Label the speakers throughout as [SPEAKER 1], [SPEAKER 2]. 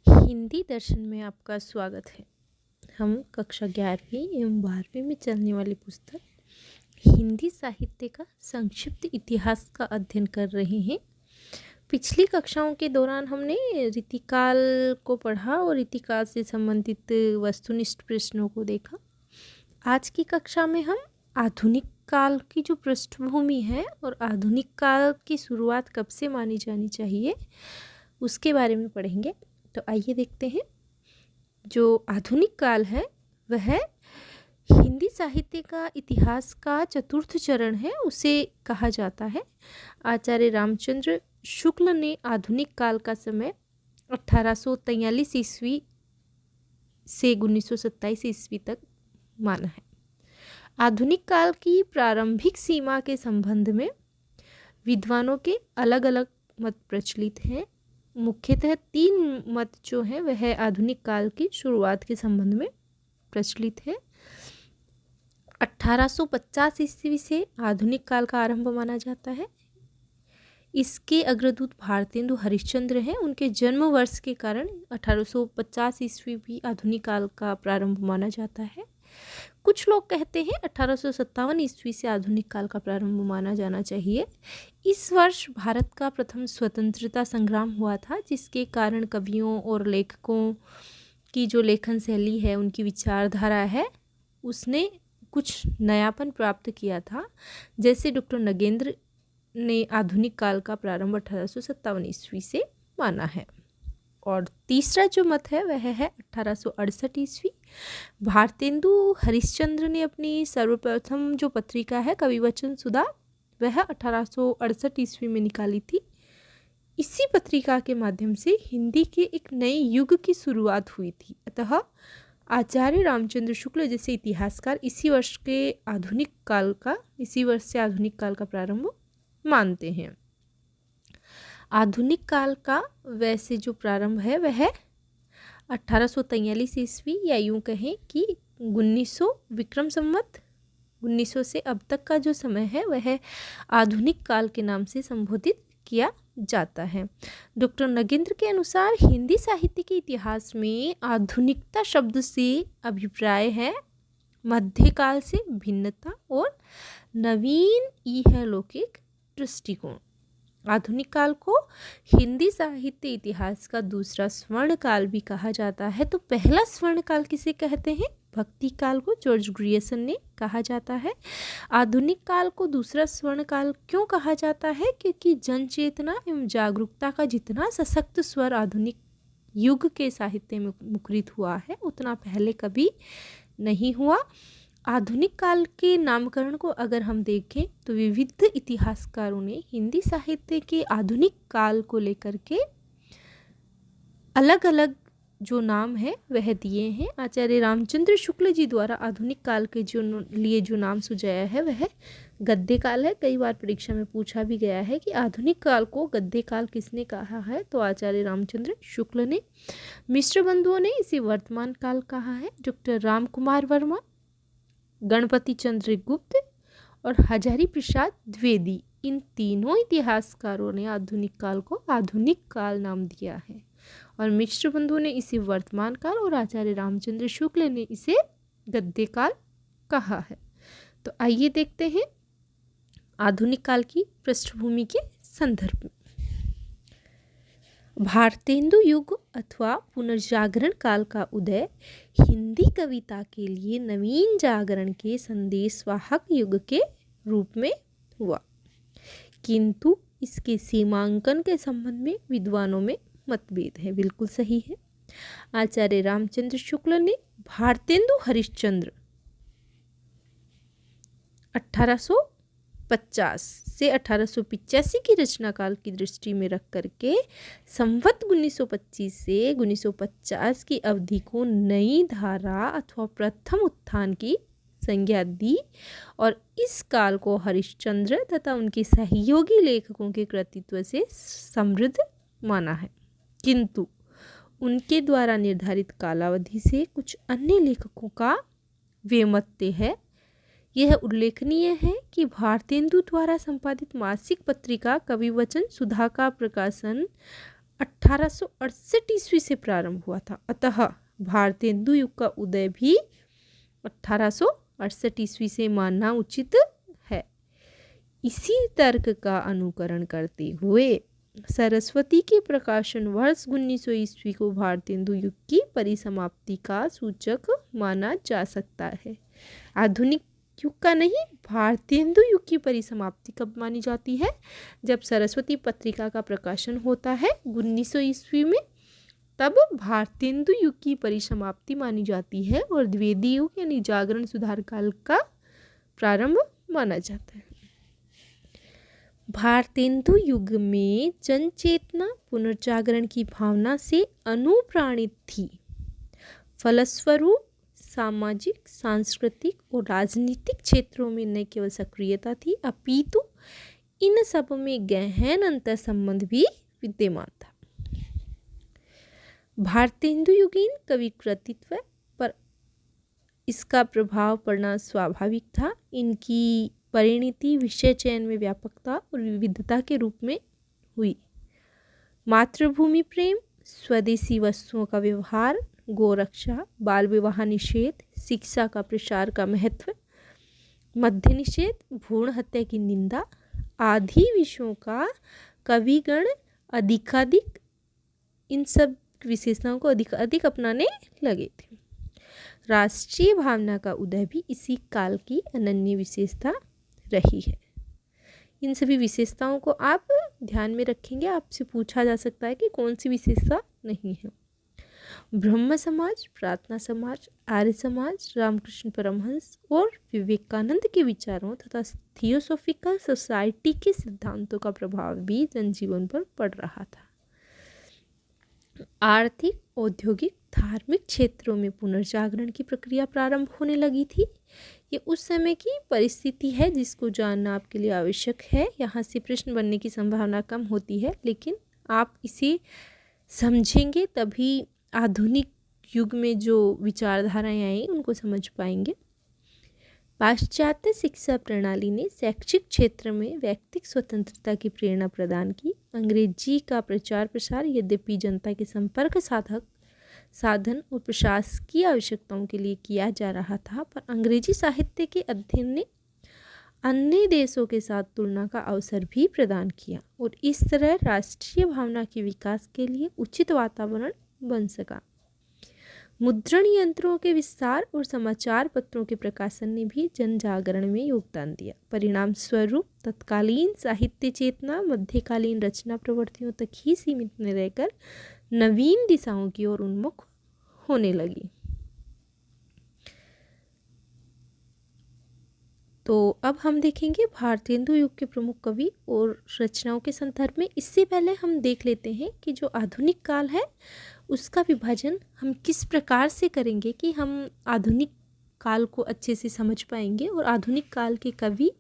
[SPEAKER 1] हिंदी दर्शन में आपका स्वागत है। हम कक्षा 11वीं एवं 12वीं में चलने वाली पुस्तक हिंदी साहित्य का संक्षिप्त इतिहास का अध्ययन कर रहे हैं। पिछली कक्षाओं के दौरान हमने रीतिकाल को पढ़ा और रीतिकाल से संबंधित वस्तुनिष्ठ प्रश्नों को देखा। आज की कक्षा में हम आधुनिक काल की जो पृष्ठभूमि है और आधुनिक काल की शुरुआत कब से मानी जानी चाहिए उसके बारे में पढ़ेंगे। तो आइए देखते हैं। जो आधुनिक काल है वह हिंदी साहित्य का इतिहास का चतुर्थ चरण है, उसे कहा जाता है। आचार्य रामचंद्र शुक्ल ने आधुनिक काल का समय 1843 ईस्वी से 1927 ईस्वी तक माना है। आधुनिक काल की प्रारंभिक सीमा के संबंध में विद्वानों के अलग अलग मत प्रचलित हैं। मुख्यतः 3 मत जो हैं वह आधुनिक काल की शुरुआत के संबंध में प्रचलित है। 1850 ईस्वी से आधुनिक काल का आरंभ माना जाता है। इसके अग्रदूत भारतेंदु हरिश्चंद्र हैं। उनके जन्म वर्ष के कारण 1850 ईस्वी भी आधुनिक काल का प्रारंभ माना जाता है। कुछ लोग कहते हैं 1857 ईस्वी से आधुनिक काल का प्रारंभ माना जाना चाहिए। इस वर्ष भारत का प्रथम स्वतंत्रता संग्राम हुआ था, जिसके कारण कवियों और लेखकों की जो लेखन शैली है, उनकी विचारधारा है, उसने कुछ नयापन प्राप्त किया था। जैसे डॉक्टर नगेंद्र ने आधुनिक काल का प्रारंभ 1857 ईस्वी से माना है। और तीसरा जो मत है वह है 1868 ईस्वी। भारतेंदु हरिश्चंद्र ने अपनी सर्वप्रथम जो पत्रिका है कविवचन सुधा, वह 1868 ईस्वी में निकाली थी। इसी पत्रिका के माध्यम से हिंदी के एक नए युग की शुरुआत हुई थी। अतः आचार्य रामचंद्र शुक्ल जैसे इतिहासकार इसी वर्ष से आधुनिक काल का प्रारंभ मानते हैं। आधुनिक काल का वैसे जो प्रारंभ है वह 1843 ईस्वी या यूँ कहें कि 1900 विक्रम संवत 1900 से अब तक का जो समय है वह आधुनिक काल के नाम से संबोधित किया जाता है। डॉक्टर नगेंद्र के अनुसार हिंदी साहित्य के इतिहास में आधुनिकता शब्द से अभिप्राय है मध्यकाल से भिन्नता और नवीन इहलौकिक दृष्टिकोण। आधुनिक काल को हिंदी साहित्य इतिहास का दूसरा स्वर्ण काल भी कहा जाता है। तो पहला स्वर्ण काल किसे कहते हैं? भक्ति काल को जॉर्ज ग्रियर्सन ने कहा जाता है। आधुनिक काल को दूसरा स्वर्ण काल क्यों कहा जाता है? क्योंकि जन चेतना एवं जागरूकता का जितना सशक्त स्वर आधुनिक युग के साहित्य में मुखरित हुआ है उतना पहले कभी नहीं हुआ। आधुनिक काल के नामकरण को अगर हम देखें तो विविध इतिहासकारों ने हिंदी साहित्य के आधुनिक काल को लेकर के अलग अलग जो नाम है वह दिए हैं। आचार्य रामचंद्र शुक्ल जी द्वारा आधुनिक काल के जो नाम सुझाया है वह गद्य काल है। कई बार परीक्षा में पूछा भी गया है कि आधुनिक काल को गद्य काल किसने कहा है, तो आचार्य रामचंद्र शुक्ल ने। मिश्र बंधुओं ने इसे वर्तमान काल कहा है। डॉक्टर राम कुमार वर्मा, गणपति चंद्र गुप्त और हजारी प्रसाद द्विवेदी, इन तीनों इतिहासकारों ने आधुनिक काल को आधुनिक काल नाम दिया है और मिश्र बंधु ने इसे वर्तमान काल और आचार्य रामचंद्र शुक्ल ने इसे गद्य काल कहा है। तो आइए देखते हैं आधुनिक काल की पृष्ठभूमि के संदर्भ में। भारतेंदु युग अथवा पुनर्जागरण काल का उदय हिंदी कविता के लिए नवीन जागरण के संदेशवाहक युग के रूप में हुआ, किंतु इसके सीमांकन के संबंध में विद्वानों में मतभेद है। बिल्कुल सही है। आचार्य रामचंद्र शुक्ल ने भारतेंदु हरिश्चंद्र 1850 से 1885 की रचना काल की दृष्टि में रख करके संवत 1925 से 1950 की अवधि को नई धारा अथवा प्रथम उत्थान की संज्ञा दी और इस काल को हरिश्चंद्र तथा उनके सहयोगी लेखकों के कृतित्व से समृद्ध माना है, किंतु उनके द्वारा निर्धारित कालावधि से कुछ अन्य लेखकों का वैमत्य है। यह उल्लेखनीय है कि भारतेंदु द्वारा संपादित मासिक पत्रिका कविवचन सुधा का प्रकाशन 1868 ईस्वी से प्रारंभ हुआ था। अतः भारतेंदु युग का उदय भी 1868 ईस्वी से मानना उचित है। इसी तर्क का अनुकरण करते हुए सरस्वती के प्रकाशन वर्ष 1900 ईस्वी को भारतेंदु युग की परिसमाप्ति का सूचक माना जा सकता है। आधुनिक युग का नहीं, भारतेंदु युग की परिसमाप्ति कब मानी जाती है? जब सरस्वती पत्रिका का प्रकाशन होता है 1900 ईस्वी में, तब भारतेंदु युग की परिसमाप्ति मानी जाती है और द्विवेदी युग यानी जागरण सुधार काल का प्रारंभ माना जाता है। भारतेंदु युग में जन चेतना पुनर्जागरण की भावना से अनुप्राणित थी। फलस्वरूप सामाजिक, सांस्कृतिक और राजनीतिक क्षेत्रों में न केवल सक्रियता थी, अपितु इन सब में गहन अंतर संबंध भी विद्यमान था। भारतेंदु युगीन कवि कृतित्व पर इसका प्रभाव पड़ना स्वाभाविक था। इनकी परिणति विषय चयन में व्यापकता और विविधता के रूप में हुई। मातृभूमि प्रेम, स्वदेशी वस्तुओं का व्यवहार, गोरक्षा, बाल विवाह निषेध, शिक्षा का प्रसार का महत्व, मद्य निषेध, भ्रूण हत्या की निंदा आदि विषयों का कविगण अधिकाधिक इन सब विशेषताओं को अधिक अपनाने लगे थे। राष्ट्रीय भावना का उदय भी इसी काल की अनन्य विशेषता रही है। इन सभी विशेषताओं को आप ध्यान में रखेंगे। आपसे पूछा जा सकता है कि कौन सी विशेषता नहीं है। ब्रह्म समाज, प्रार्थना समाज, आर्य समाज, रामकृष्ण परमहंस और विवेकानंद के विचारों तथा थियोसॉफिकल सोसाइटी के सिद्धांतों का प्रभाव भी जनजीवन पर पड़ रहा था। आर्थिक, औद्योगिक, धार्मिक क्षेत्रों में पुनर्जागरण की प्रक्रिया प्रारंभ होने लगी थी। ये उस समय की परिस्थिति है जिसको जानना आपके लिए आवश्यक है। यहाँ से प्रश्न बनने की संभावना कम होती है, लेकिन आप इसे समझेंगे तभी आधुनिक युग में जो विचारधाराएं आई उनको समझ पाएंगे। पाश्चात्य शिक्षा प्रणाली ने शैक्षिक क्षेत्र में व्यक्तिगत स्वतंत्रता की प्रेरणा प्रदान की। अंग्रेजी का प्रचार प्रसार यद्यपि जनता के संपर्क साधन और प्रशासकीय आवश्यकताओं के लिए किया जा रहा था, पर अंग्रेजी साहित्य के अध्ययन ने अन्य देशों के साथ तुलना का अवसर भी प्रदान किया और इस तरह राष्ट्रीय भावना के विकास के लिए उचित वातावरण बन सका। मुद्रण यंत्रों के विस्तार और समाचार पत्रों के प्रकाशन ने भी जन जागरण में योगदान दिया। परिणाम स्वरूप तत्कालीन साहित्य चेतना मध्यकालीन रचना प्रवृत्तियों तक ही सीमित न रहकर नवीन दिशाओं की ओर उन्मुख होने लगी। तो अब हम देखेंगे भारतेंदु युग के प्रमुख कवि और रचनाओं के संदर्भ में। इससे पहले हम देख लेते हैं कि जो आधुनिक काल है उसका विभाजन हम किस प्रकार से करेंगे कि हम आधुनिक काल को अच्छे से समझ पाएंगे और आधुनिक काल के कवि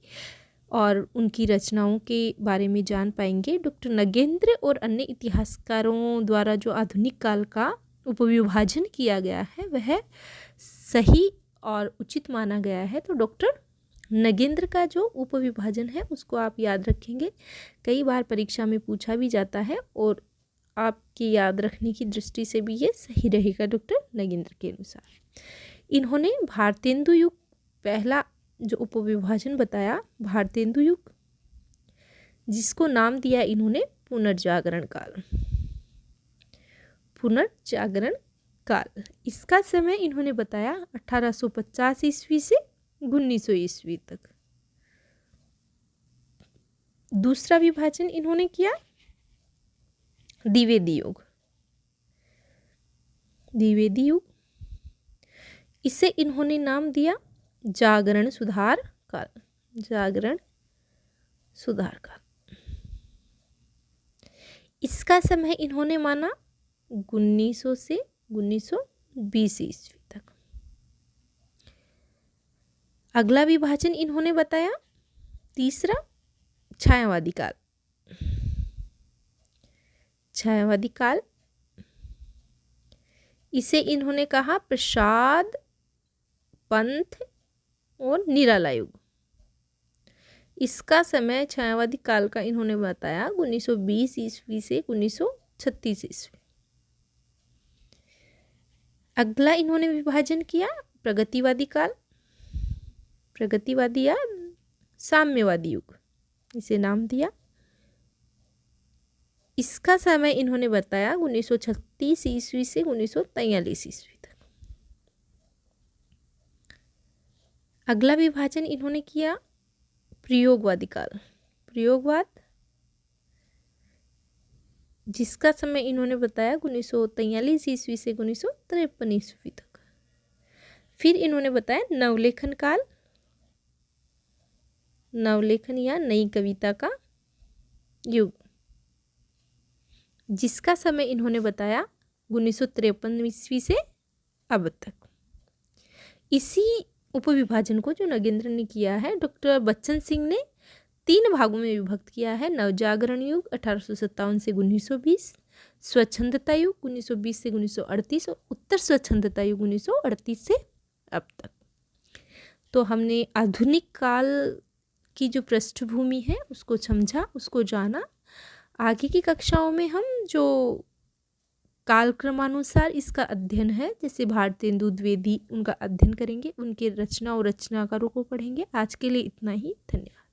[SPEAKER 1] और उनकी रचनाओं के बारे में जान पाएंगे। डॉक्टर नगेंद्र और अन्य इतिहासकारों द्वारा जो आधुनिक काल का उपविभाजन किया गया है वह सही और उचित माना गया है। तो डॉक्टर नगेंद्र का जो उपविभाजन है उसको आप याद रखेंगे। कई बार परीक्षा में पूछा भी जाता है और आपके याद रखने की दृष्टि से भी ये सही रहेगा। डॉक्टर नगेंद्र के अनुसार इन्होंने भारतेंदु युग पहला जो उपविभाजन बताया भारतेंदु युग, जिसको नाम दिया इन्होंने पुनर्जागरण काल। पुनर्जागरण काल इसका समय इन्होंने बताया 1850 ईस्वी से 1900 ईस्वी तक। दूसरा विभाजन इन्होंने किया द्विवेदी युग। द्विवेदी युग इसे इन्होंने नाम दिया जागरण सुधार काल। जागरण सुधार काल इसका समय इन्होंने माना 1900 से 1920 ईस्वी तक। अगला विभाजन इन्होंने बताया तीसरा छायावादी काल। छायावादी काल इसे इन्होंने कहा प्रसाद, पंथ और निराला युग। इसका समय छायावादी काल का इन्होंने बताया 1920 ईस्वी से 1940 1936 ईस्वी। अगला इन्होंने विभाजन किया प्रगतिवादी काल, प्रगतिवादी या साम्यवादी युग इसे नाम दिया। इसका समय इन्होंने बताया 1936 ईस्वी से 1943 ईस्वी तक। अगला विभाजन इन्होंने किया प्रयोगवादी काल, प्रयोगवाद, जिसका समय इन्होंने बताया 1943 ईस्वी से 1953 ईस्वी तक। फिर इन्होंने बताया नवलेखन काल, नवलेखन या नई कविता का युग, जिसका समय इन्होंने बताया 1953 ईस्वी से अब तक। इसी उपविभाजन को जो नगेंद्र ने किया है, डॉक्टर बच्चन सिंह ने 3 भागों में विभक्त किया है। नवजागरण युग 1857 से 1920, स्वच्छंदता युग 1920 से 1938 और उत्तर स्वच्छंदता युग 1938 से अब तक। तो हमने आधुनिक काल की जो पृष्ठभूमि है उसको समझा, उसको जाना। आगे की कक्षाओं में हम जो कालक्रमानुसार इसका अध्ययन है, जैसे भारतेंदु द्विवेदी, उनका अध्ययन करेंगे, उनके रचना और रचनाकारों को पढ़ेंगे। आज के लिए इतना ही, धन्यवाद।